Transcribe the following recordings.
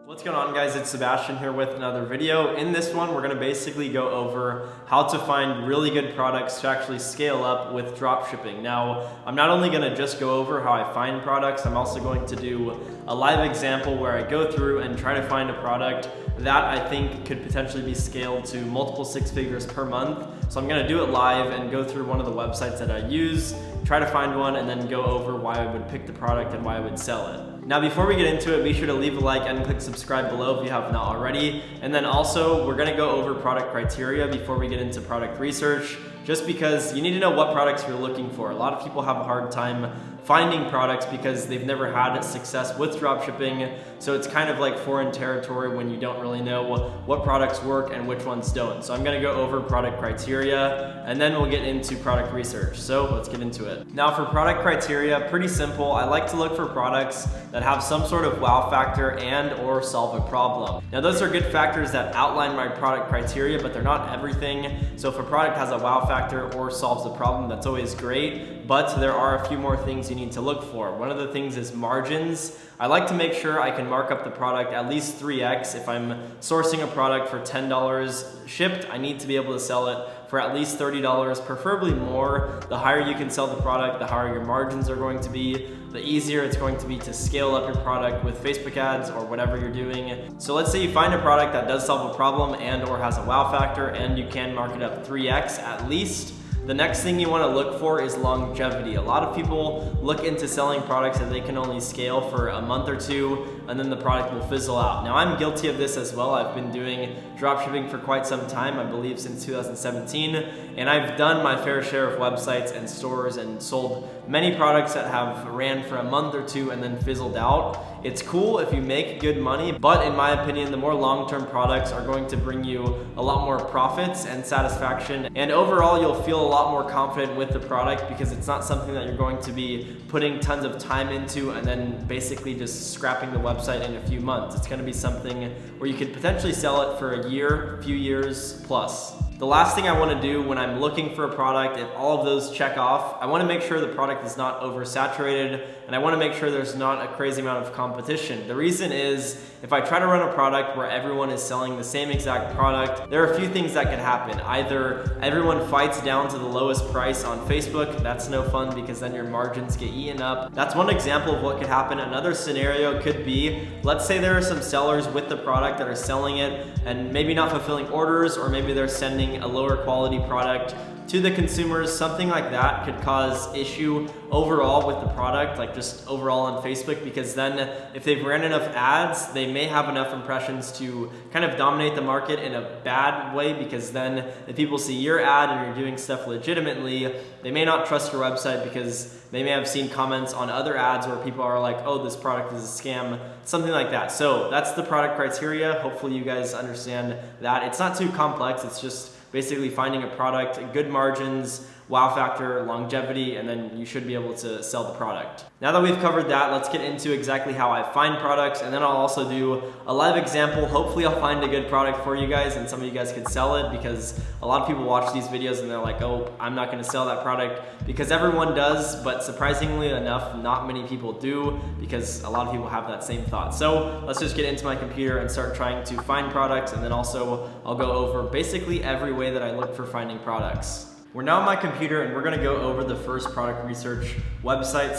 What's going on, guys? It's Sebastian here with another video. In this one, we're going to basically go over how to find really good products to actually scale up with dropshipping. Now, I'm not only going to just go over how I find products, I'm also going to do a live example where I go through and try to find a product that I think could potentially be scaled to multiple six figures per month. So I'm going to do it live and go through one of the websites that I use, try to find one, and then go over why I would pick the product and why I would sell it. Now, before we get into it, be sure to leave a like and click subscribe below if you have not already. And then also, we're gonna go over product criteria before we get into product research, just because you need to know what products you're looking for. A lot of people have a hard time finding products because they've never had success with dropshipping. So it's kind of like foreign territory when you don't really know what products work and which ones don't. So I'm gonna go over product criteria and then we'll get into product research. So let's get into it. Now for product criteria, pretty simple. I like to look for products that have some sort of wow factor and or solve a problem. Now those are good factors that outline my product criteria, but they're not everything. So if a product has a wow factor or solves a problem, that's always great, but there are a few more things you need to look for. One of the things is margins. I like to make sure I can mark up the product at least 3x. If I'm sourcing a product for $10 shipped, I need to be able to sell it for at least $30, preferably more. The higher you can sell the product, the higher your margins are going to be, the easier it's going to be to scale up your product with Facebook ads or whatever you're doing. So let's say you find a product that does solve a problem and or has a wow factor and you can mark it up 3x at least. The next thing you want to look for is longevity. A lot of people look into selling products that they can only scale for a month or two and then the product will fizzle out. Now I'm guilty of this as well. I've been doing dropshipping for quite some time, I believe since 2017, and I've done my fair share of websites and stores and sold many products that have ran for a month or two and then fizzled out. It's cool if you make good money, but in my opinion, the more long-term products are going to bring you a lot more profits and satisfaction, and overall you'll feel a lot more confident with the product because it's not something that you're going to be putting tons of time into and then basically just scrapping the website in a few months. It's going to be something where you could potentially sell it for a year, few years plus. The last thing I want to do when I'm looking for a product, if all of those check off, I want to make sure the product is not oversaturated and I want to make sure there's not a crazy amount of competition. The reason is if I try to run a product where everyone is selling the same exact product, there are a few things that could happen. Either everyone fights down to the lowest price on Facebook, that's no fun because then your margins get eaten up. That's one example of what could happen. Another scenario could be, let's say there are some sellers with the product that are selling it and maybe not fulfilling orders, or maybe they're sending a lower quality product to the consumers. Something like that could cause issue overall with the product, like just overall on Facebook, because then if they've ran enough ads, they may have enough impressions to kind of dominate the market in a bad way, because then if people see your ad and you're doing stuff legitimately, they may not trust your website because they may have seen comments on other ads where people are like, oh, this product is a scam, something like that. So that's the product criteria. Hopefully you guys understand that. It's not too complex, it's just basically finding a product, good margins, wow factor, longevity, and then you should be able to sell the product. Now that we've covered that, let's get into exactly how I find products, and then I'll also do a live example. Hopefully I'll find a good product for you guys and some of you guys could sell it, because a lot of people watch these videos and they're like, oh, I'm not gonna sell that product, because everyone does, but surprisingly enough, not many people do, because a lot of people have that same thought. So let's just get into my computer and start trying to find products, and then also I'll go over basically every way that I look for finding products. We're now on my computer and we're gonna go over the first product research website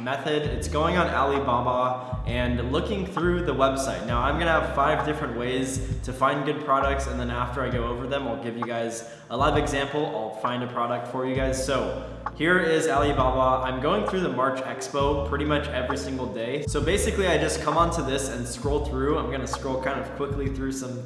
/ method. It's going on Alibaba and looking through the website. Now I'm gonna have 5 different ways to find good products, and then after I go over them, I'll give you guys a live example. I'll find a product for you guys. So here is Alibaba. I'm going through the March Expo pretty much every single day. So basically I just come onto this and scroll through. I'm gonna scroll kind of quickly through some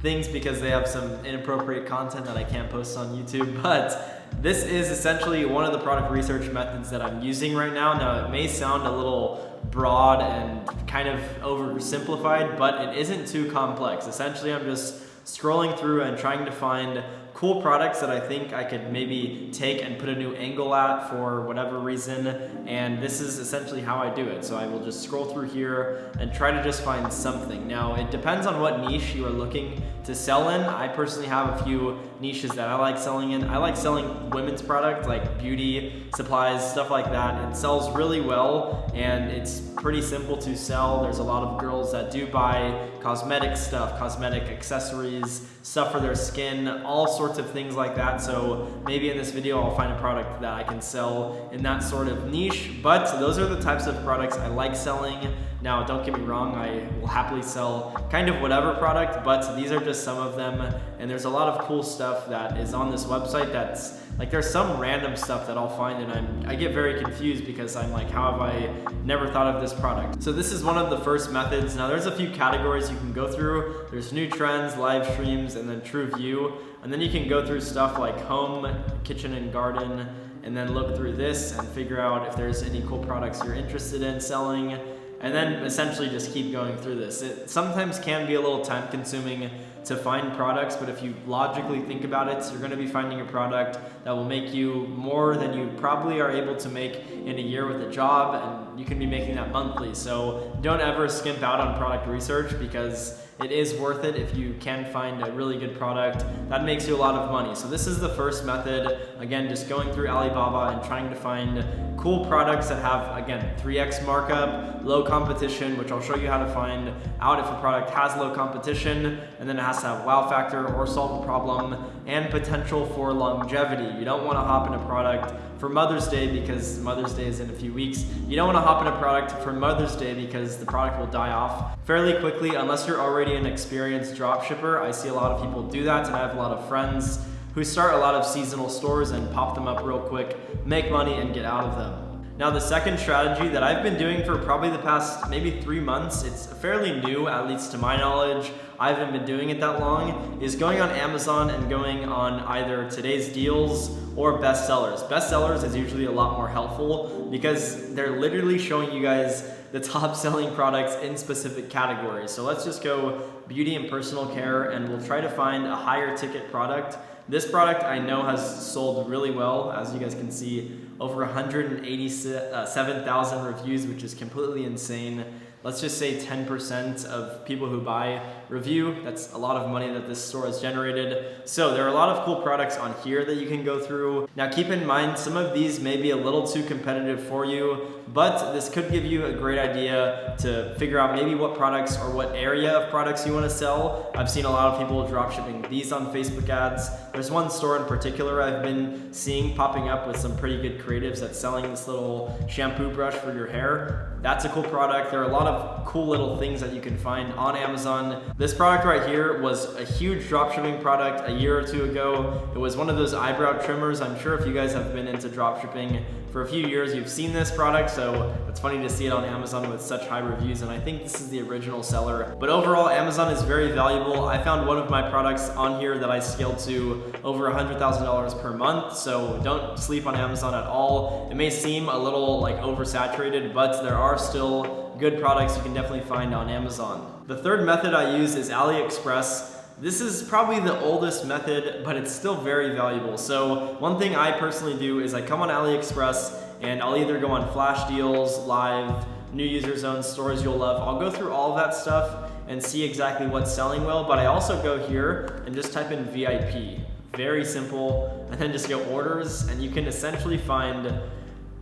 things because they have some inappropriate content that I can't post on YouTube, but this is essentially one of the product research methods that I'm using right now. Now it may sound a little broad and kind of oversimplified, but it isn't too complex. Essentially I'm just scrolling through and trying to find cool products that I think I could maybe take and put a new angle at for whatever reason, and this is essentially how I do it. So I will just scroll through here and try to just find something. Now it depends on what niche you are looking to sell in. I personally have a few niches that I like selling in. I like selling women's product like beauty, supplies, stuff like that. It sells really well and it's pretty simple to sell. There's a lot of girls that do buy cosmetic stuff, cosmetic accessories, stuff for their skin, all sorts of things like that. So maybe in this video I'll find a product that I can sell in that sort of niche, but those are the types of products I like selling. Now don't get me wrong, I will happily sell kind of whatever product, but these are just some of them, and there's a lot of cool stuff that is on this website that's like, there's some random stuff that I'll find and I get very confused because I'm like, how have I never thought of this product? So this is one of the first methods. Now there's a few categories you can go through. There's new trends, live streams, and then true view. And then you can go through stuff like home, kitchen and garden, and then look through this and figure out if there's any cool products you're interested in selling. And then essentially just keep going through this. It sometimes can be a little time consuming to find products, but if you logically think about it, you're gonna be finding a product that will make you more than you probably are able to make in a year with a job, and you can be making that monthly. So don't ever skimp out on product research because it is worth it if you can find a really good product that makes you a lot of money. So this is the first method. Again, just going through Alibaba and trying to find cool products that have, again, 3x markup, low competition, which I'll show you how to find out if a product has low competition, and then it has to have wow factor or solve a problem, and potential for longevity. You don't want to hop in a product for Mother's Day because Mother's Day is in a few weeks. You don't want to hop in a product for Mother's Day because the product will die off fairly quickly unless you're already an experienced dropshipper. I see a lot of people do that, and I have a lot of friends who start a lot of seasonal stores and pop them up real quick, make money, and get out of them. Now the second strategy that I've been doing for probably the past maybe 3 months, it's fairly new, at least to my knowledge, I haven't been doing it that long, is going on Amazon and going on either today's deals or bestsellers. Bestsellers is usually a lot more helpful because they're literally showing you guys the top selling products in specific categories. So let's just go beauty and personal care, and we'll try to find a higher ticket product. This product I know has sold really well. As you guys can see, over 187,000 reviews, which is completely insane. Let's just say 10% of people who buy review. That's a lot of money that this store has generated. So there are a lot of cool products on here that you can go through. Now keep in mind, some of these may be a little too competitive for you, but this could give you a great idea to figure out maybe what products or what area of products you want to sell. I've seen a lot of people dropshipping these on Facebook ads. There's one store in particular I've been seeing popping up with some pretty good creatives that's selling this little shampoo brush for your hair. That's a cool product. There are a lot of cool little things that you can find on Amazon. This product right here was a huge dropshipping product a year or two ago. It was one of those eyebrow trimmers. I'm sure if you guys have been into dropshipping for a few years, you've seen this product, so it's funny to see it on Amazon with such high reviews, and I think this is the original seller. But overall, Amazon is very valuable. I found one of my products on here that I scaled to over $100,000 per month, so don't sleep on Amazon at all. It may seem a little like oversaturated, but there are still good products you can definitely find on Amazon. The third method I use is AliExpress. This is probably the oldest method, but it's still very valuable. So one thing I personally do is I come on AliExpress and I'll either go on flash deals, live, new user zones, stores you'll love. I'll go through all of that stuff and see exactly what's selling well, but I also go here and just type in VIP. Very simple, and then just go orders, and you can essentially find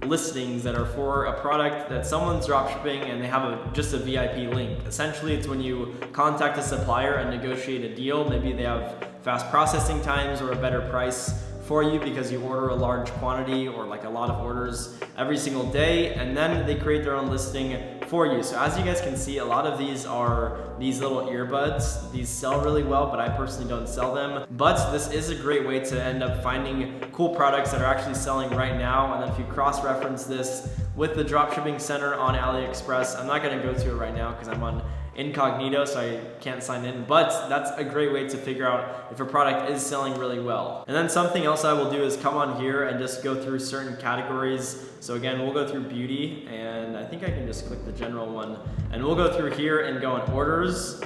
listings that are for a product that someone's dropshipping and they have just a VIP link. Essentially, it's when you contact a supplier and negotiate a deal. Maybe they have fast processing times or a better price for you because you order a large quantity or like a lot of orders every single day, and then they create their own listing for you. So as you guys can see, a lot of these are these little earbuds. These sell really well, but I personally don't sell them. But this is a great way to end up finding cool products that are actually selling right now. And then if you cross-reference this with the dropshipping center on AliExpress, I'm not gonna go to it right now because I'm on incognito, so I can't sign in, but that's a great way to figure out if a product is selling really well. And then something else I will do is come on here and just go through certain categories. So again, we'll go through beauty, and I think I can just click the general one, and we'll go through here and go on orders.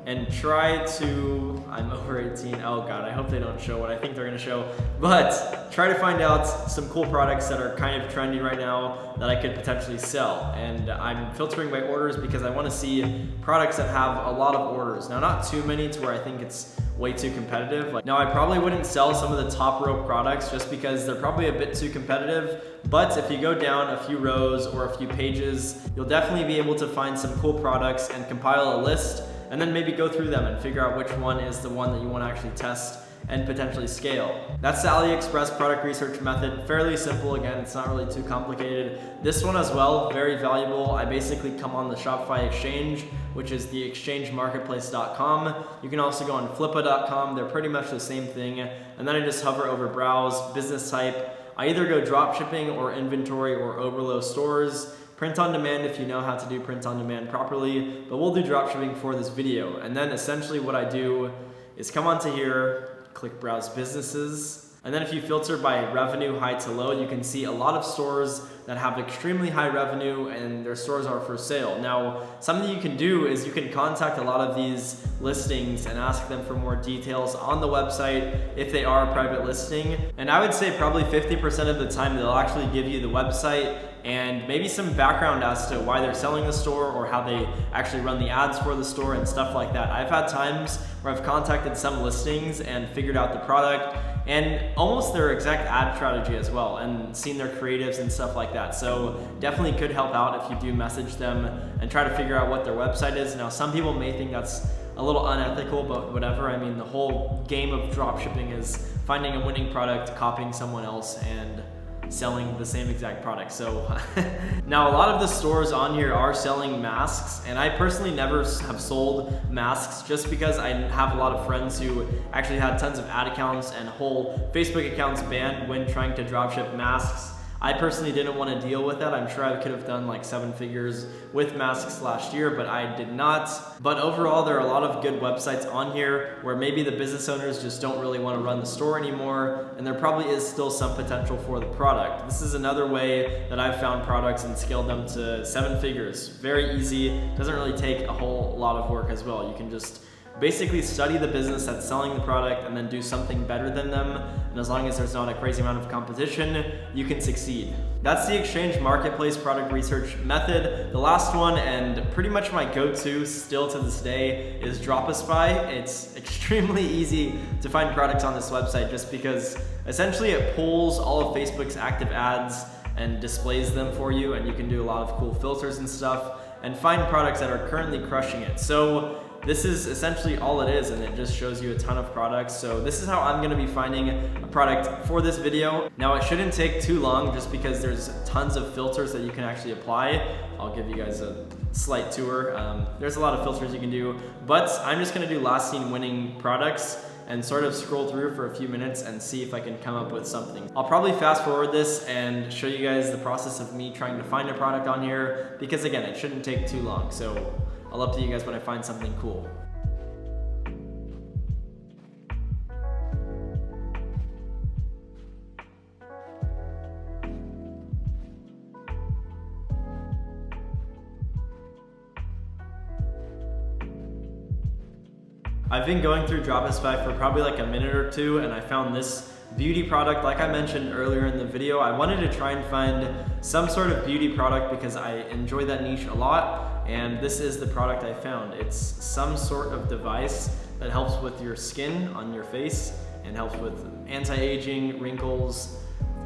and try to, I'm over 18, oh god, I hope they don't show what I think they're gonna show, but try to find out some cool products that are kind of trendy right now that I could potentially sell. And I'm filtering by orders because I wanna see products that have a lot of orders. Now, not too many to where I think it's way too competitive. Now, I probably wouldn't sell some of the top row products just because they're probably a bit too competitive, but if you go down a few rows or a few pages, you'll definitely be able to find some cool products and compile a list, and then maybe go through them and figure out which one is the one that you want to actually test and potentially scale. That's the AliExpress product research method. Fairly simple, again, it's not really too complicated. This one as well, very valuable. I basically come on the Shopify exchange, which is the exchangemarketplace.com. You can also go on flippa.com, they're pretty much the same thing. And then I just hover over browse, business type. I either go dropshipping or inventory or overlow stores. Print on demand if you know how to do print on demand properly, but we'll do dropshipping for this video. And then essentially what I do is come onto here, click browse businesses, and then if you filter by revenue high to low, you can see a lot of stores that have extremely high revenue and their stores are for sale. Now, something you can do is you can contact a lot of these listings and ask them for more details on the website if they are a private listing. And I would say probably 50% of the time they'll actually give you the website and maybe some background as to why they're selling the store or how they actually run the ads for the store and stuff like that. I've had times where I've contacted some listings and figured out the product and almost their exact ad strategy as well, and seen their creatives and stuff like that. So definitely could help out if you do message them and try to figure out what their website is. Now, some people may think that's a little unethical, but whatever. I mean, the whole game of dropshipping is finding a winning product, copying someone else, and selling the same exact product. So now a lot of the stores on here are selling masks, and I personally never have sold masks just because I have a lot of friends who actually had tons of ad accounts and whole Facebook accounts banned when trying to dropship masks. I personally didn't want to deal with that. I'm sure I could have done like 7 figures with masks last year, but I did not. But overall, there are a lot of good websites on here where maybe the business owners just don't really want to run the store anymore, and there probably is still some potential for the product. This is another way that I've found products and scaled them to 7 figures. Very easy, doesn't really take a whole lot of work as well. You can just basically study the business that's selling the product and then do something better than them. And as long as there's not a crazy amount of competition, you can succeed. That's the Exchange Marketplace product research method. The last one, and pretty much my go-to still to this day, is DropASpy. It's extremely easy to find products on this website just because essentially it pulls all of Facebook's active ads and displays them for you, and you can do a lot of cool filters and stuff and find products that are currently crushing it. So this is essentially all it is, and it just shows you a ton of products. So this is how I'm gonna be finding a product for this video. Now, it shouldn't take too long just because there's tons of filters that you can actually apply. I'll give you guys a slight tour. There's a lot of filters you can do, but I'm just gonna do last seen winning products and sort of scroll through for a few minutes and see if I can come up with something. I'll probably fast forward this and show you guys the process of me trying to find a product on here, because again, it shouldn't take too long. So I'll update you guys when I find something cool. I've been going through DropASpy for probably like a minute or two, and I found this beauty product. Like I mentioned earlier in the video, I wanted to try and find some sort of beauty product because I enjoy that niche a lot, and this is the product I found. It's some sort of device that helps with your skin on your face and helps with anti-aging, wrinkles,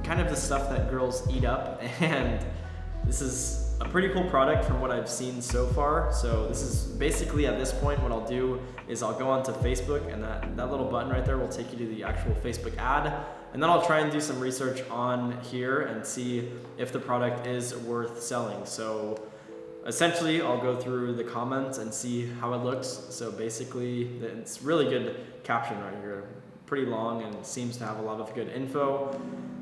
kind of the stuff that girls eat up, and this is a pretty cool product from what I've seen so far. So this is basically, at this point, what I'll do is I'll go onto Facebook, and that little button right there will take you to the actual Facebook ad, and then I'll try and do some research on here and see if the product is worth selling. So essentially, I'll go through the comments and see how it looks. So basically, it's really good caption right here, pretty long, and seems to have a lot of good info.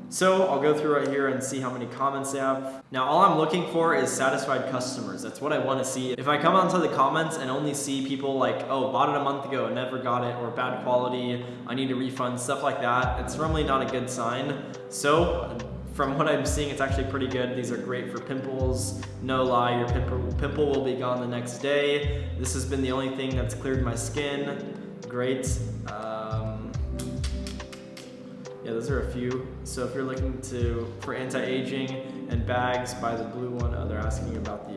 So I'll go through right here and see how many comments they have. Now, all I'm looking for is satisfied customers. That's what I want to see. If I come onto the comments and only see people like, oh, bought it a month ago, never got it, or bad quality, I need a refund, stuff like that, it's normally not a good sign. So from what I'm seeing, it's actually pretty good. These are great for pimples. No lie, your pimple will be gone the next day. This has been the only thing that's cleared my skin. Great. Yeah, those are a few. So if you're looking for anti-aging and bags, buy the blue one. Oh, they're asking about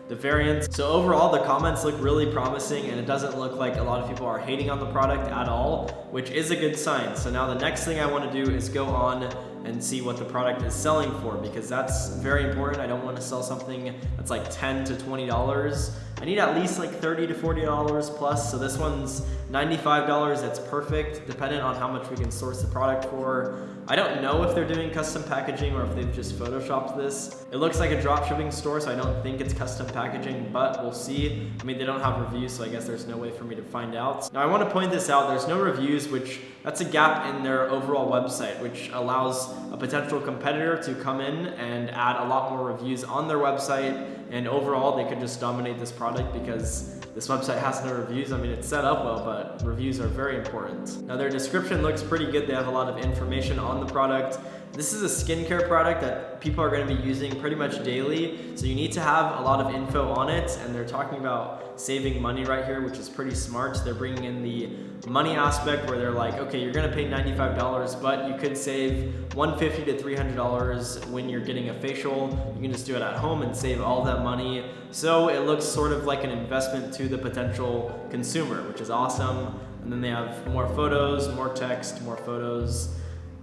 the variants. So overall, the comments look really promising, and it doesn't look like a lot of people are hating on the product at all, which is a good sign. So now the next thing I want to do is go on and see what the product is selling for, because that's very important. I don't want to sell something that's like $10 to $20. I need at least like $30 to $40 plus. So this one's $95. That's perfect, depending on how much we can source the product for. I don't know if they're doing custom packaging or if they've just photoshopped this. It looks like a dropshipping store, so I don't think it's custom packaging, but we'll see. I mean, they don't have reviews, so I guess there's no way for me to find out. Now I want to point this out, there's no reviews, which that's a gap in their overall website, which allows a potential competitor to come in and add a lot more reviews on their website, and overall they could just dominate this product because this website has no reviews. I mean, it's set up well, but reviews are very important. Now their description looks pretty good. They have a lot of information on the product. This is a skincare product that people are going to be using pretty much daily, so you need to have a lot of info on it, and they're talking about saving money right here, which is pretty smart. They're bringing in the money aspect where they're like, okay, you're going to pay $95, but you could save $150 to $300 when you're getting a facial. You can just do it at home and save all that money. So it looks sort of like an investment to the potential consumer, which is awesome. And then they have more photos, more text, more photos,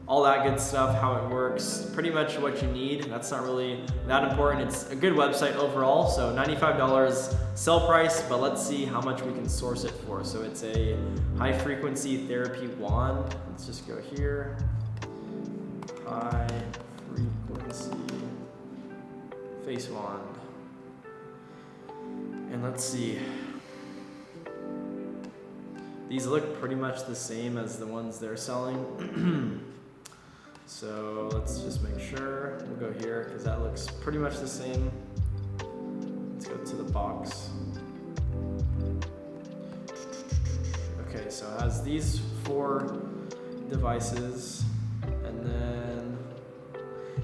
all that good stuff, how it works, pretty much what you need. That's not really that important. It's a good website overall. So $95 sell price, but let's see how much we can source it for. So it's a high frequency therapy wand. Let's just go here. High frequency face wand. And let's see. These look pretty much the same as the ones they're selling. So let's just make sure. We'll go here because that looks pretty much the same. Let's go to the box. Okay, so it has these 4 devices, and then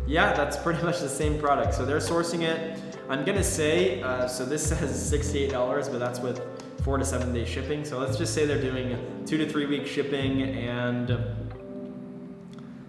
yeah, that's pretty much the same product. So they're sourcing it. I'm gonna say, so this says $68, but that's with 4 to 7 day shipping. So let's just say they're doing 2 to 3 week shipping, and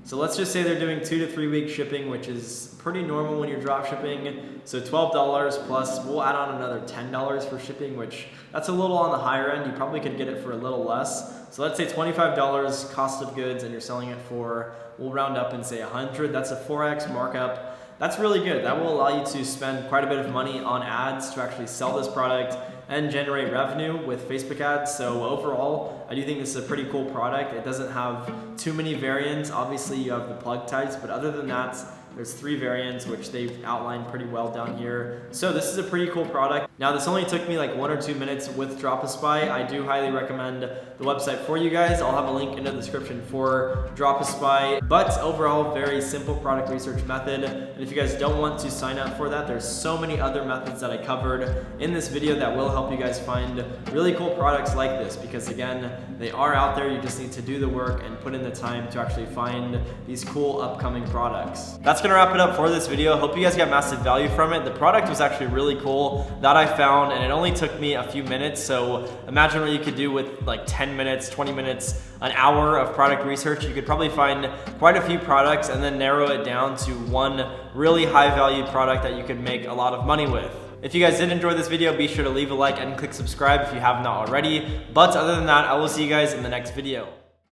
so let's just say they're doing 2 to 3 week shipping, which is pretty normal when you're drop shipping. So $12 plus, we'll add on another $10 for shipping, which that's a little on the higher end. You probably could get it for a little less. So let's say $25 cost of goods, and you're selling it for, we'll round up and say 100. That's a 4x markup. That's really good. That will allow you to spend quite a bit of money on ads to actually sell this product and generate revenue with Facebook ads. So overall, I do think this is a pretty cool product. It doesn't have too many variants. Obviously you have the plug types, but other than that, there's 3 variants, which they've outlined pretty well down here. So this is a pretty cool product. Now this only took me like 1 or 2 minutes with DropASpy. I do highly recommend the website for you guys. I'll have a link in the description for DropASpy. But overall, very simple product research method. And if you guys don't want to sign up for that, there's so many other methods that I covered in this video that will help you guys find really cool products like this, because again, they are out there. You just need to do the work and put in the time to actually find these cool upcoming products. That's gonna wrap it up for this video. Hope you guys got massive value from it. The product was actually really cool that I found, and it only took me a few minutes. So imagine what you could do with like 10 minutes, 20 minutes, an hour of product research. You could probably find quite a few products and then narrow it down to one really high value product that you could make a lot of money with. If you guys did enjoy this video, be sure to leave a like and click subscribe if you have not already. But other than that, I will see you guys in the next video.